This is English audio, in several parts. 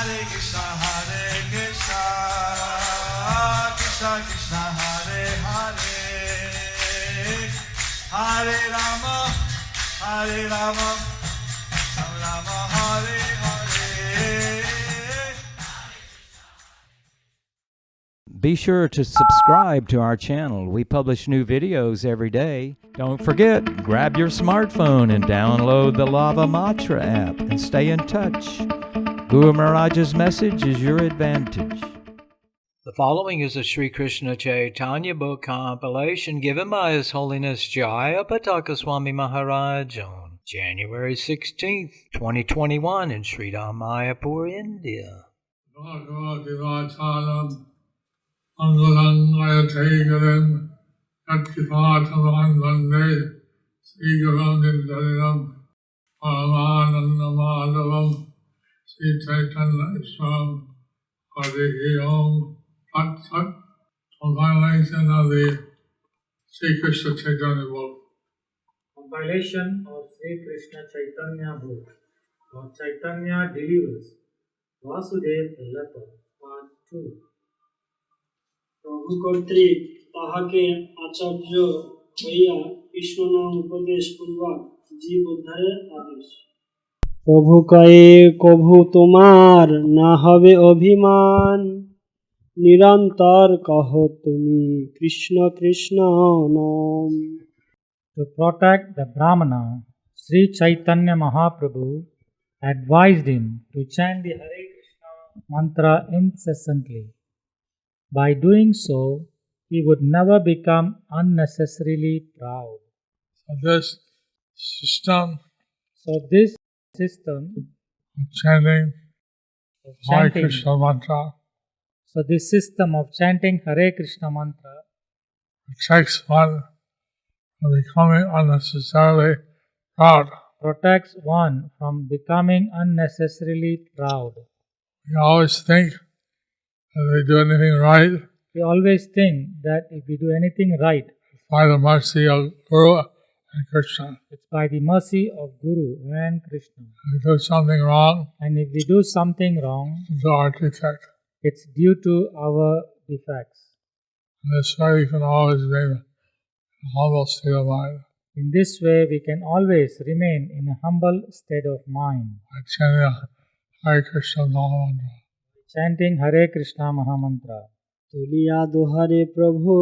Krishna Krishna Hare Hare, Hare Rama, Hare Rama, Rama Hare Hare. Be sure to subscribe to our channel. We publish new videos every day. Don't forget, grab your smartphone and download the Lava Matra app and stay in touch. Guru Maharaj's message is your advantage. The following is a Sri Krishna Chaitanya book compilation given by His Holiness Jayapataka Swami Maharaj on January 16th, 2021 in Sridham, Mayapur, India. Angalang Ayatagaram Yatkipatam Vande Sri Gurum Nidharinam Paramananda Madhavam Sri Chaitanya Iswaram Hare Om Tat Sat. Compilation of the Sri Krishna Chaitanya book. Compilation of Sri Krishna Chaitanya book. Lord Chaitanya delivers Vasudev Lata Part 2. প্রভু কর্তৃক তাহাকে আচার্য হইয়া কৃষ্ণ নাম উপদেশ পূর্বক জীব উদ্ধারের আদেশ। প্রভু কয়ে কভু তোমার না হবে অভিমান, নিরন্তর কহ তুমি কৃষ্ণ কৃষ্ণ নাম। To protect the Brahmana, Sri Chaitanya Mahaprabhu advised him to chant the Hare Krishna mantra incessantly. By doing so, he would never become unnecessarily proud. So this system of chanting Hare Krishna mantra this system of chanting Hare Krishna mantra protects one from becoming unnecessarily proud. protects one from becoming unnecessarily proud. We always think if we do anything right, We always think that if we do anything right, by the mercy of Guru and Krishna. it's by the mercy of Guru and Krishna. If we do something wrong, And if we do something wrong, it's our defect. it's due to our defects. And this way we can always be in a humble state of mind In this way, we can always remain in a humble state of mind, by chanting Hare Krishna Mahamantra. chanting Hare Krishna Mahamantra. তুলিয়া দোহারে প্রভু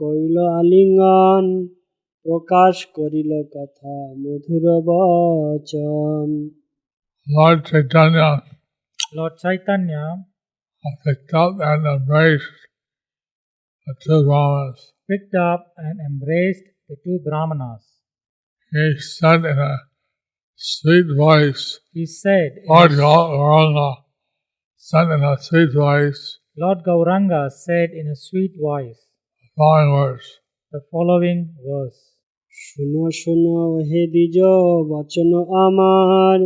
কইল আলিঙ্গন, প্রকাশ করিল কথা মধুর বচন। Lord Chaitanya Lord Chaitanya picked up and embraced the two Brahmanas. picked up and embraced the two Brahmanas. He said in a sweet voice, He said, Lord Gauranga said in a sweet voice, Lord Gauranga said in a sweet voice the following words. the following verse. শুনো শুনো হে দ্বিজ বচন আমার,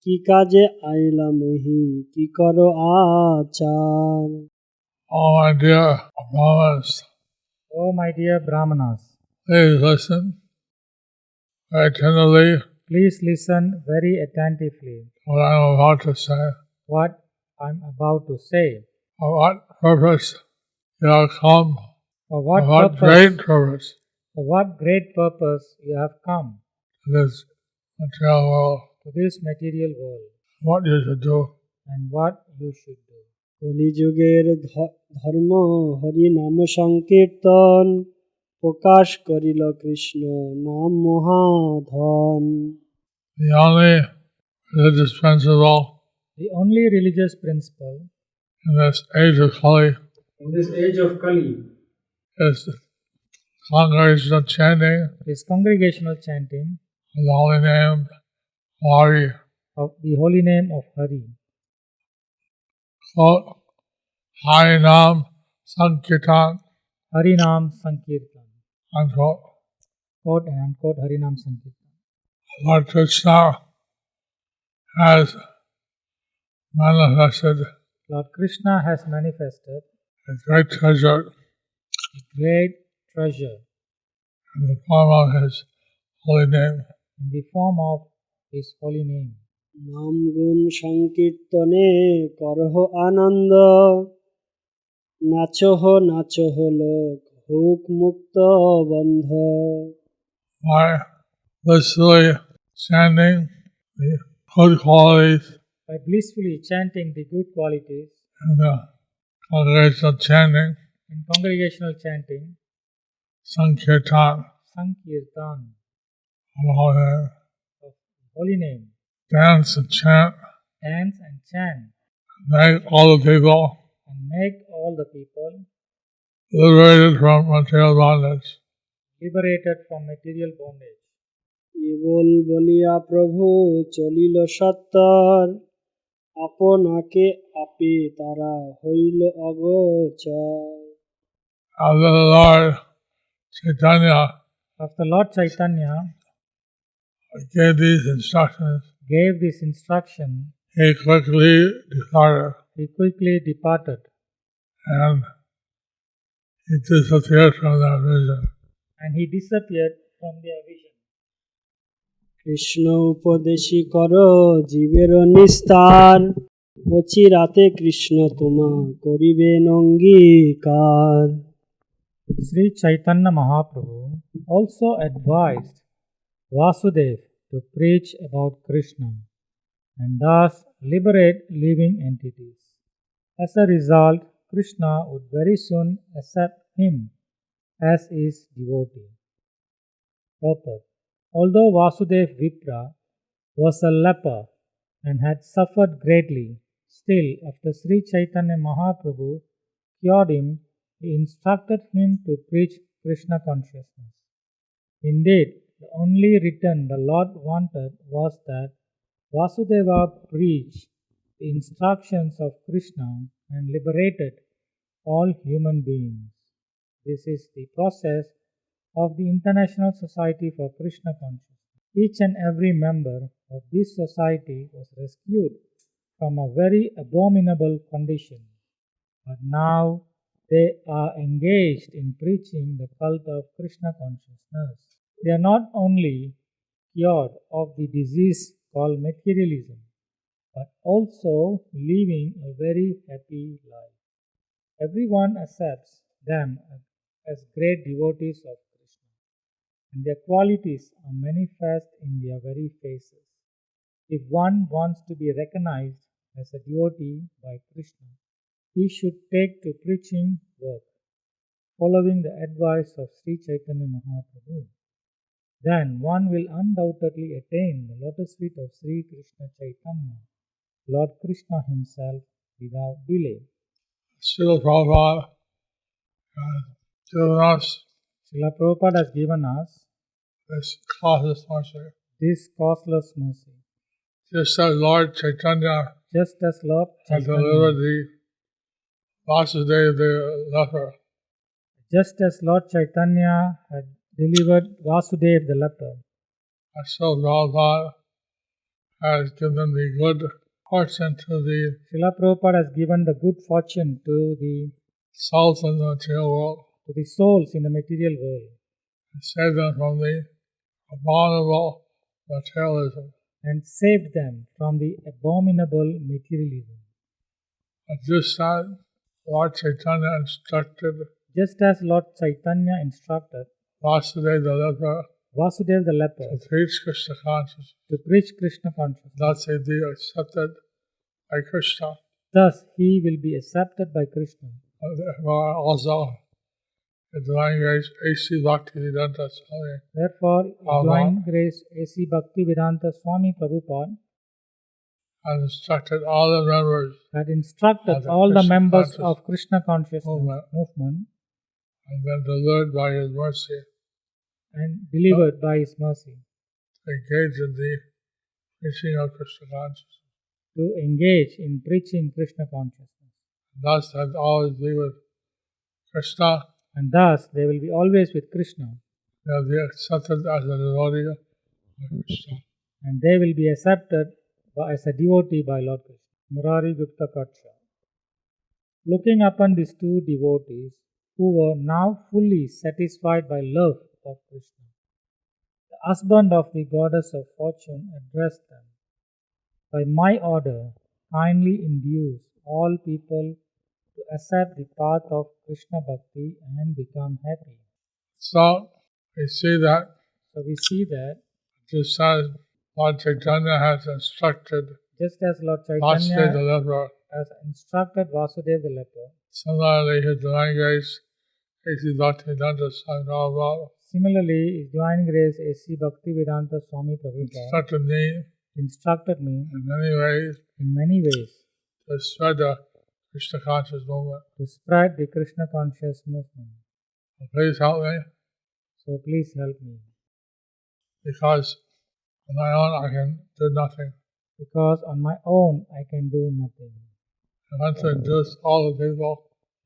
কি কাজে আইলা মহি কি করো আচার। Oh, my dear Brahmanas, Oh, my dear Brahmanas, please listen very tenderly please listen very attentively to what I am about to say. what I'm about to say. For what purpose you have come? For what For what purpose? great purpose For what great purpose you have come to this material world? to this material world, What you should do? and what you should do. কলিযুগের ধর্ম হরি নাম সংকীর্তন, প্রকাশ করিল কৃষ্ণ নাম মহাধন। The only religious principle The only religious principle in this age of Kali in this age of Kali is congregational chanting is congregational chanting of the holy name Hari. of the holy name of Hari. Quote, Hari Nam Sankirtan, Harinam Sankirtan. unquote. Quote and unquote Harinam Sankirtan. Lord Krishna has manifested Lord Krishna has manifested a great treasure a great treasure in the form of His holy name. in the form of His holy name. He has manifested a great treasure in the form of His holy name. নাম গুণ সংকীর্তনে করহ আনন্দ নাচহ নাচহ লোক হোক মুক্ত বন্ধ by blissfully chanting the good qualities By blissfully chanting the good qualities in the congregational chanting, in congregational chanting, Sankirtan, Sankirtan of all that, of holy name, dance and chant, dance and chant, make all the people and make all the people liberated from material bondage. liberated from material bondage. কেবল বলিয়া প্রভু চলিল সত্তর আপনাকে আপে তারা হইল অগোচর After the Lord Chaitanya After Lord Chaitanya gave these instructions, gave this instruction, he quickly departed he quickly departed and he disappeared from that vision. and he disappeared from their vision. Krishna উপদেশী কর জীবের নিস্তার অচিরাতে কৃষ্ণ তোমা করিবেন অঙ্গীকার Sri Chaitanya Mahaprabhu also advised Vasudev to preach about Krishna and thus liberate living entities. As a result, Krishna would very soon accept him as his devotee. Purport. Although Vasudev Vipra was a leper and had suffered greatly, still after Sri Chaitanya Mahaprabhu cured him, he instructed him to preach Krishna consciousness. Indeed, the only return the Lord wanted was that Vasudeva preached the instructions of Krishna and liberated all human beings. This is the process of the International Society for Krishna Consciousness. Each and every member of this society was rescued from a very abominable condition, but now they are engaged in preaching the cult of Krishna consciousness. They are not only cured of the disease called materialism, but also living a very happy life. Everyone accepts them as great devotees of Krishna, and their qualities are manifest in their very faces. If one wants to be recognized as a devotee by Krishna, he should take to preaching work, following the advice of Sri Chaitanya Mahaprabhu. Then one will undoubtedly attain the lotus feet of Sri Krishna Chaitanya, Lord Krishna himself, without delay. Srila Prabhupada has given us Srila Prabhupada has given us this causeless mercy. this causeless mercy. Just as Lord Chaitanya Just as Lord had Chaitanya, delivered the Vasudeva the leper, just as Lord Chaitanya had delivered Vasudev the leper, so Prabhupada has given the good fortune to the Srila Prabhupada has given the good fortune to souls in the material world the souls in the material world and save them from the abominable materialism. and saved them from the abominable materialism. But just as Lord Chaitanya instructed Just as Lord Chaitanya instructed Vasudeva the leper Vasudev the leper to preach Krishna consciousness, to preach Krishna consciousness, thus he be accepted by Krishna. thus he will be accepted by Krishna. Therefore, also, the Divine Grace A.C. Bhaktivedanta Swami Therefore, Prabhupada Divine Grace A.C. Bhaktivedanta Swami Prabhupada has instructed all the members had instructed of the all the Krishna members consciousness of Krishna consciousness movement and been delivered by his mercy and delivered by His mercy to engage in the preaching of Krishna consciousness. to engage in preaching Krishna consciousness. Thus, have always be with Krishna. And thus they will be always with Krishna They'll be accepted as a devotee of Krishna. and they will be accepted as a devotee by Lord Krishna. Murari Gupta Kacha. Looking upon these two devotees who were now fully satisfied by love of Krishna, the husband of the goddess of fortune addressed them. by my order, kindly induce all people to accept the path of Krishna Bhakti and become happy. So we see that So we see that just as Lord Chaitanya has instructed just as Lord Vasudeva the Chaitanya leper, has instructed Vasudeva the leper, similarly His Divine Grace, A.C. Bhaktivedanta Swami Prabhupada, similarly His Divine Grace A.C. Bhaktivedanta Swami Prabhupada instructed me in many many ways to spread the Krishna conscious movement. to spread the Krishna conscious movement. So please help me, So please help me, because on my own I can do nothing. because on my own I can do nothing. I want to induce all the people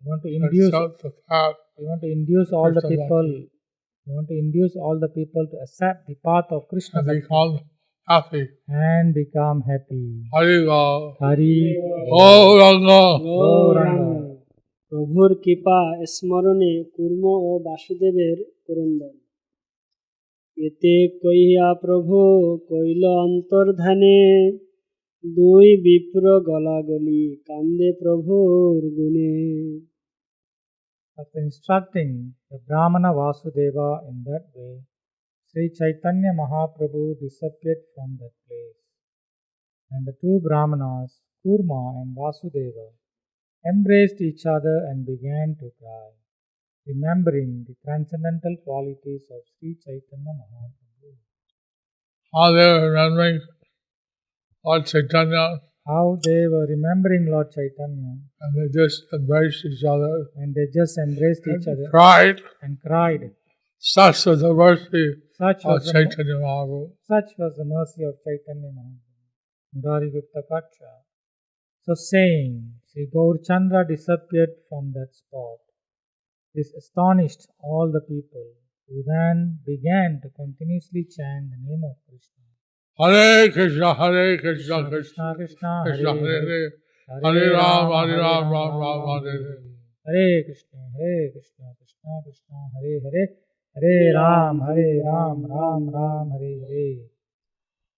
We want to to induce accept the path We want to induce all the Krishna people. Bhakti. We want to induce all the people to accept the path of Krishna and Bhakti become happy. and become happy. Hariva. Hari Gauranga. Gauranga প্রভুর কৃপা স্মরণে কুর্ম ও বাসুদেবের করন্দন এতে কহিয়া প্রভু কইল অন্তর্ধানে দুই বিপ্র গলাগলি কান্দে প্রভুর গুণে After instructing the Brahmana Vasudeva in that way, Sri Chaitanya Mahaprabhu disappeared from that place. And the two Brahmanas, Kurma and Vasudeva, embraced each other and began to cry, remembering the transcendental qualities of Sri Chaitanya Mahaprabhu. How they were remembering Lord Chaitanya, How they were remembering Lord Chaitanya and they just embraced each other and they just embraced each and other cried. and cried. Such was the mercy Such of was the Chaitanya Mahaprabhu. Such was the mercy of Chaitanya Mahaprabhu. Murari Gupta Katra. So saying, Sri Gaurchandra disappeared from that spot. This astonished all the people, who then began to continuously chant the name of Krishna. Hare Krishna, Hare Krishna, Krishna Krishna Krishna, Krishna, Hare Hare Hare, Hare, Hare Ram, Hare Hare Ram, Ram, Ram Ram, Ram Hare Hare Hare. Hare Krishna, Krishna Krishna, Hare Hare, Hare Ram, Ram Ram, Hare Hare.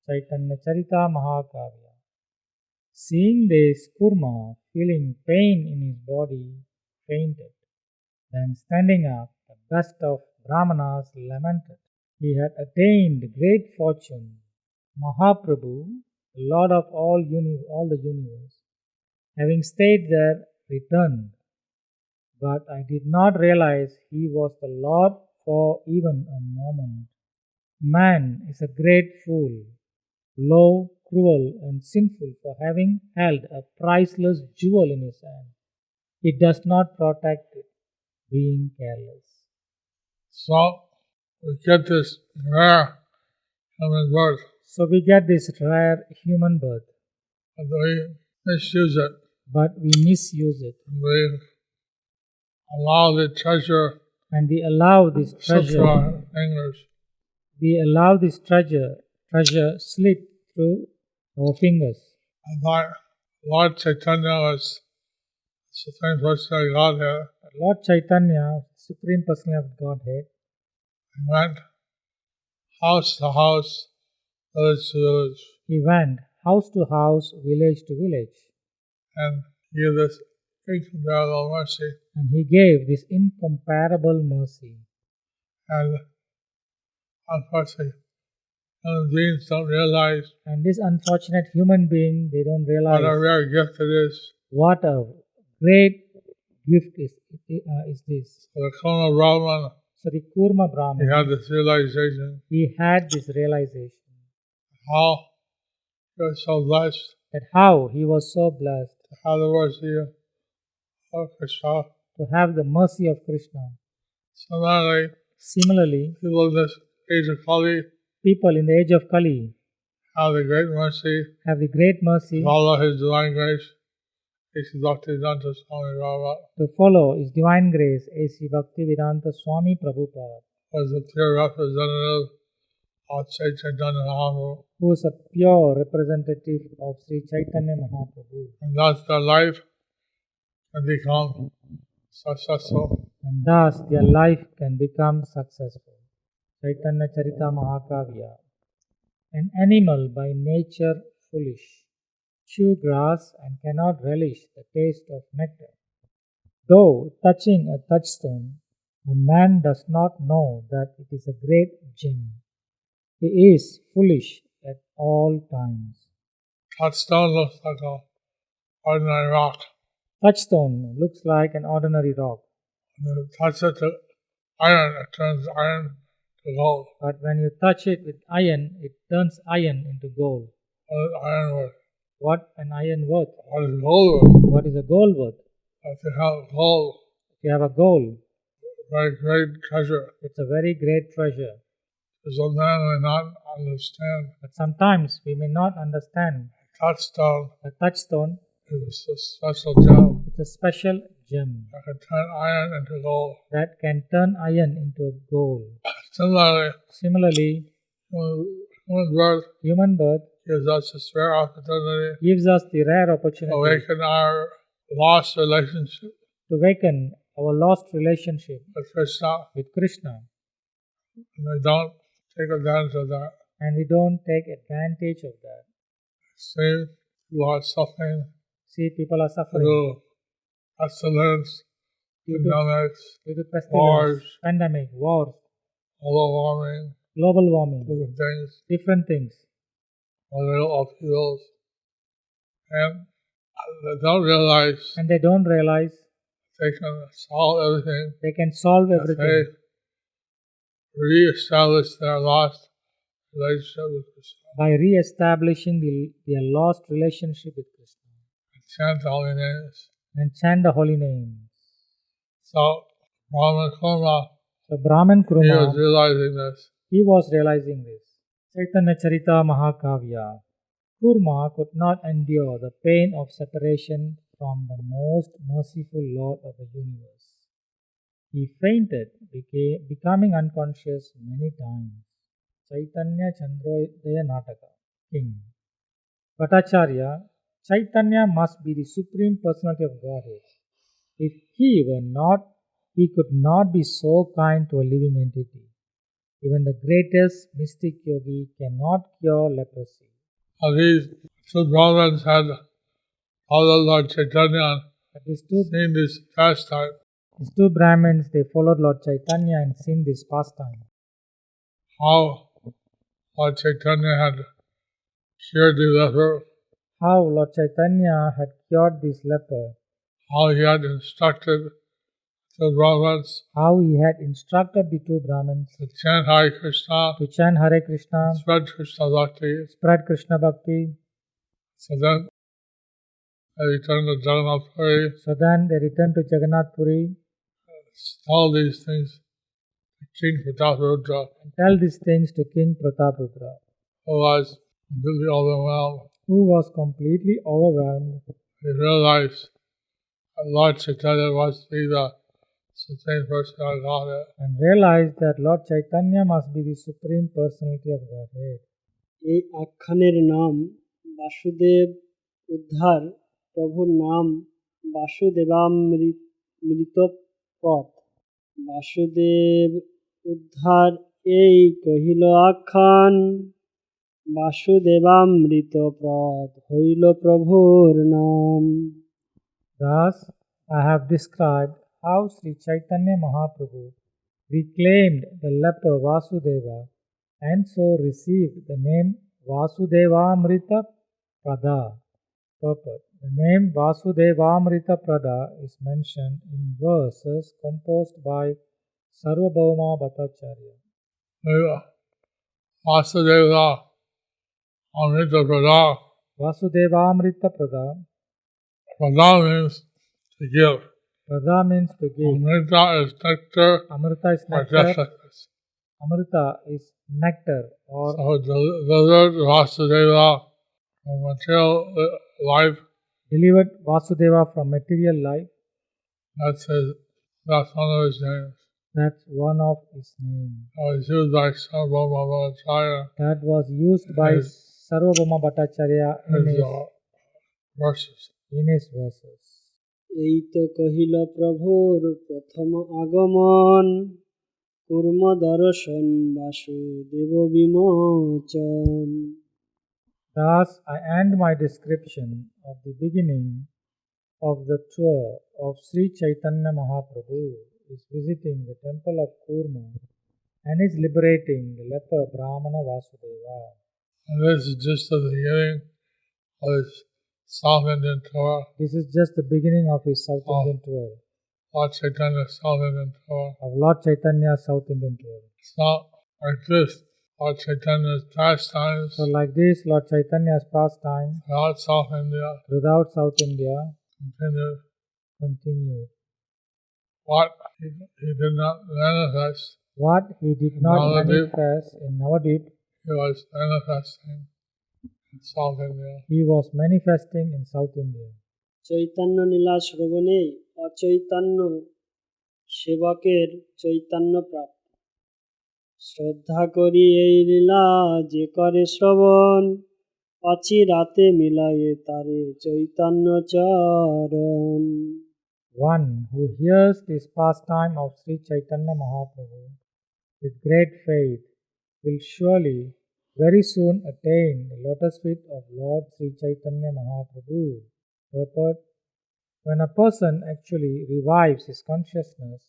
Chaitanya Charita Mahakavya. Seeing this, Kurma, feeling pain in his body, fainted. Then standing up, the best of Brahmanas lamented. He had attained great fortune. Mahaprabhu, the Lord of all the universe, having stayed there, returned. But I did not realize he was the Lord for even a moment. Man is a great fool, low, cruel, and sinful for having held a priceless jewel in his hand. He does not protect it, being careless. So we get this rare human birth, So we get this rare human birth, and we misuse it. but we misuse it, We allow the treasure and we allow this slip through treasure. our fingers. We allow this treasure slip through our fingers. And Lord Chaitanya was the Supreme Personality of Godhead. Lord Chaitanya, Supreme Personality of Godhead, He went house to house, village to village, he went house to house, village to village, and gave this incomparable mercy. and he gave this incomparable mercy. And unfortunately, human beings don't realize And this unfortunate human being, they don't what a realize rare gift it is what a great gift is this. for the Kona Brahman. So the Kurma He Brahman, had this realization he had this realization how he was so blessed that how he was so blessed to have the mercy of Krishna. to have the mercy of Krishna. Similarly, Similarly, people in this age of Kali people in the age of Kali have the great mercy have the great mercy to follow His divine grace. A.C. Bhaktivedanta Swami Prabhupada to follow His divine grace, A.C. Bhaktivedanta Swami Prabhupada, was a pure representative of Sri Chaitanya Mahaprabhu. who is a pure representative of Sri Chaitanya Mahaprabhu. And thus their life can become successful. And thus their life can become successful. Chaitanya Charita Mahakavya. An animal by nature foolish, chew grass and cannot relish the taste of nectar. Though touching a touchstone, a man does not know that it is a great gem. He is foolish at all times. Touchstone looks like a ordinary rock. Touchstone looks like an ordinary rock, When you touch it to iron, it turns iron to gold. but when you touch it with iron, it turns iron into gold. What is iron worth? What an iron worth? What is gold worth? What is a gold worth? If you have gold, If you have a gold, very great treasure. it's a very great treasure. Some man may not understand. But sometimes we may not understand. Touchstone A touchstone is a special gem is a special gem that can turn iron into gold. that can turn iron into gold. Similarly, Similarly, human birth human birth gives us this rare opportunity gives us the rare to opportunity awaken our lost relationship to awaken our lost relationship with Krishna, with Krishna, and we don't take advantage of that. and we don't take advantage of that. See, people are suffering See, people are suffering through pestilence, due pandemics, to pestilence, wars, pandemic, wars, global warming, global warming, different things, different things, political upheavals, and they don't realize and they don't realize they can solve everything they can solve if everything they reestablish their lost relationship with Krishna by re-establishing their lost relationship with Krishna and chant the holy names. and chant the holy names. So, Brahman Kurma, So Brahman he Kurma, was realizing this. he was realizing this. Chaitanya Charita Mahakavya. Kurma could not endure the pain of separation from the most merciful Lord of the universe. He fainted, becoming unconscious many times. Chaitanya Chandrodaya Nataka, King. Bhattacharya, Chaitanya must be the Supreme Personality of Godhead. If he were not, he could not be so kind to a living entity. Even the greatest mystic yogi cannot cure leprosy. Now these two Brahmins had followed Lord Chaitanya But these and seen this pastime. two Brahmins, they followed Lord Chaitanya and seen this pastime. How Lord Chaitanya had cured the leper, How Lord Chaitanya had cured this leper. how he had instructed the Brahmins How he had instructed the two Brahmins to chant Hare Krishna, to chant Hare Krishna, spread Krishna Bhakti. spread Krishna Bhakti. So then they returned to Jagannath Puri, So then they returned to Jagannath Puri tell these things to King Prataparudra, and tell these things to King Prataparudra, who was completely overwhelmed. who was completely overwhelmed. He realized that Lord Chaitanya must be the Supreme Personality of Godhead. And realized that Lord Chaitanya must be the Supreme Personality of Godhead. এই আখ্যানের নাম বাসুদেব উদ্ধার, প্রভুর নাম বাসুদেবামৃত পথ। বাসুদেব উদ্ধার এই কহিল আখ্যান, বাসুদেবামৃত পথ হইল প্রভুর নাম। Thus, I have described how Sri Chaitanya Mahaprabhu reclaimed the leper Vasudeva and so received the name Vasudevamrita Prada. Purport. The name Vasudevamrita Prada is mentioned in verses composed by Sarvabhauma Bhattacharya. Vasudeva Amrita Prada. Vasudevamrita Prada. Prada means to give. Prada means to give. Amrita is nectar Amrita is or nectar. justice. Amrita is nectar or So delivered Vasudeva from material life. delivered Vasudeva from material life. That's one of his names. That's one of his names. That was used by Sarvabhauma Bhattacharya That was used by Sarvabhauma Bhattacharya in his verses. in his verses. এই তো কহিল প্রভুর প্রথম আগমন, কুর্ম দর্শন Basudeb বিমোচন। Thus, I end my description of the beginning of the tour of Sri Chaitanya Mahaprabhu is visiting the temple of Kurma and is liberating the leper Brahmana Vasudeva. And this is just the beginning of his South Indian tour. This is just the beginning of his South Indian tour, Lord Chaitanya's South Indian tour. of Lord Chaitanya's South Indian tour. It's not like this. Lord Chaitanya's pastimes So like this, Lord Chaitanya's pastime throughout South India throughout South India continued. continued. What he did not manifest, What he did not Navadvip. manifest in Navadvip, he was manifesting in South India. he was manifesting in South India. Chaitanya লীলা শ্রবণে অচৈতন্য সেবকের চৈতন্য প্রাপ্ত শ্রদ্ধা করি এই লীলা যে করে শ্রবণ অচিরাতে মিলায়ে তারে চৈতন্য চরণ One who hears this pastime of Sri Chaitanya Mahaprabhu with great faith will surely very soon attain the lotus feet of Lord Sri Chaitanya Mahaprabhu. Purport: when a person actually revives his consciousness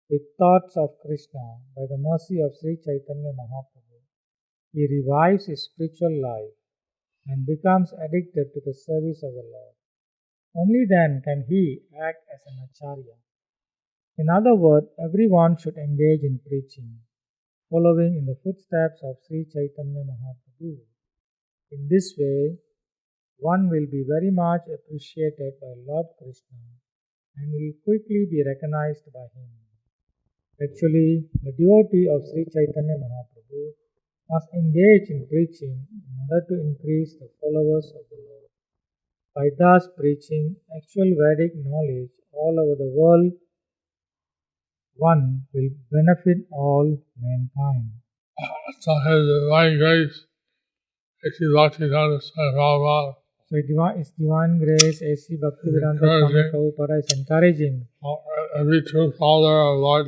with thoughts of Krishna by the mercy of Sri Chaitanya Mahaprabhu, he revives his spiritual life and becomes addicted to the service of the Lord. Only then can he act as an acharya. In other words, everyone should engage in preaching, following in the footsteps of Sri Chaitanya Mahaprabhu. In this way, one will be very much appreciated by Lord Krishna and will quickly be recognized by him. Actually, a devotee of Sri Chaitanya Mahaprabhu must engage in preaching in order to increase the followers of the Lord. By thus preaching actual Vedic knowledge all over the world, one will benefit all mankind. So his divine grace, A.C. Bhaktivedanta Swami Prabhupada, So His Divine Grace, A.C. Bhaktivedanta Swami Encouraging. Prabhupada is encouraging every true follower of Lord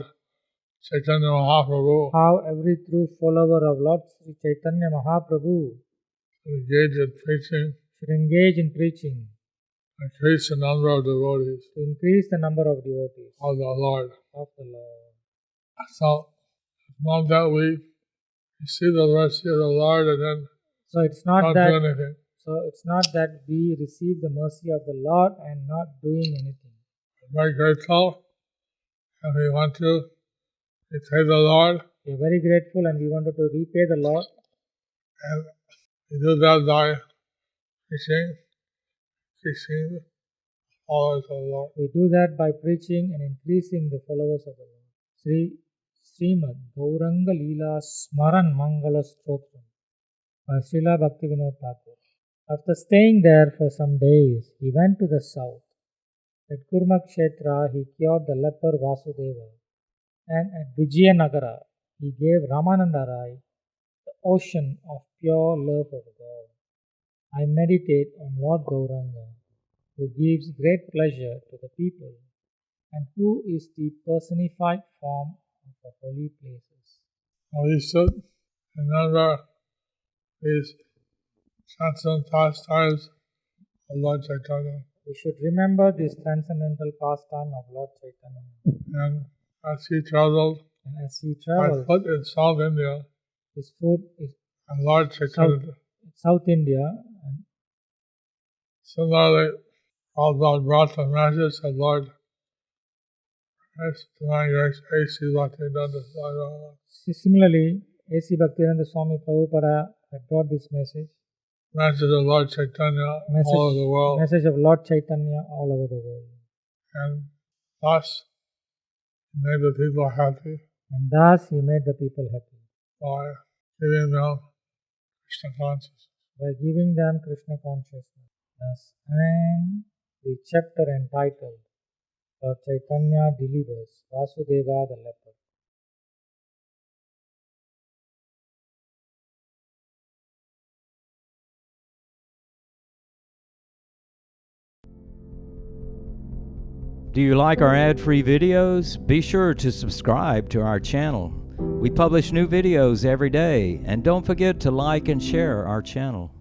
Chaitanya Mahaprabhu, how every true follower of Lord Sri Chaitanya Mahaprabhu engage in preaching, should engage in preaching increase the number of devotees to increase the number of devotees of the Lord. of the Lord. So, it's not that we see the mercy of the Lord and then So it's not not do that anything. we receive the mercy of the Lord and not doing anything. We're very grateful, and we want to repay the Lord, We are very grateful and we wanted to repay the Lord, and we do that by preaching the followers of the Lord. We do that by preaching and increasing the followers of the Lord. Srimad Gauranga Leela Smaran Mangala Stotram by Srila Bhaktivinoda Thakur. After staying there for some days, he went to the south. At Kurmakshetra, he cured the leper Vasudeva, and at Vijayanagara, he gave Ramananda Rai the ocean of pure love of God. I meditate on Lord Gauranga, who gives great pleasure to the people and who is the personified form of the holy places. Now we should remember these transcendental pastimes of Lord Chaitanya, We should remember this transcendental pastime of Lord Chaitanya. and as he traveled And as he by travels, foot in South India, his food is and Lord Chaitanya, South India, and similarly, Prabhupada brought the message of Lord Divine Grace A.C. Bhaktivedanta Swami Prabhupada. similarly, A.C. Bhaktivedanta Swami Prabhupada had brought this message, Message of Lord Chaitanya all over the world, message of Lord Chaitanya all over the world. and thus he made the people happy And thus he made the people happy by giving them Krishna consciousness. by giving them Krishna consciousness. Thus, and the chapter entitled Lord Chaitanya delivers Vasudeva the leper. Do you like our ad-free videos? Be sure to subscribe to our channel. We publish new videos every day, and don't forget to like and share our channel.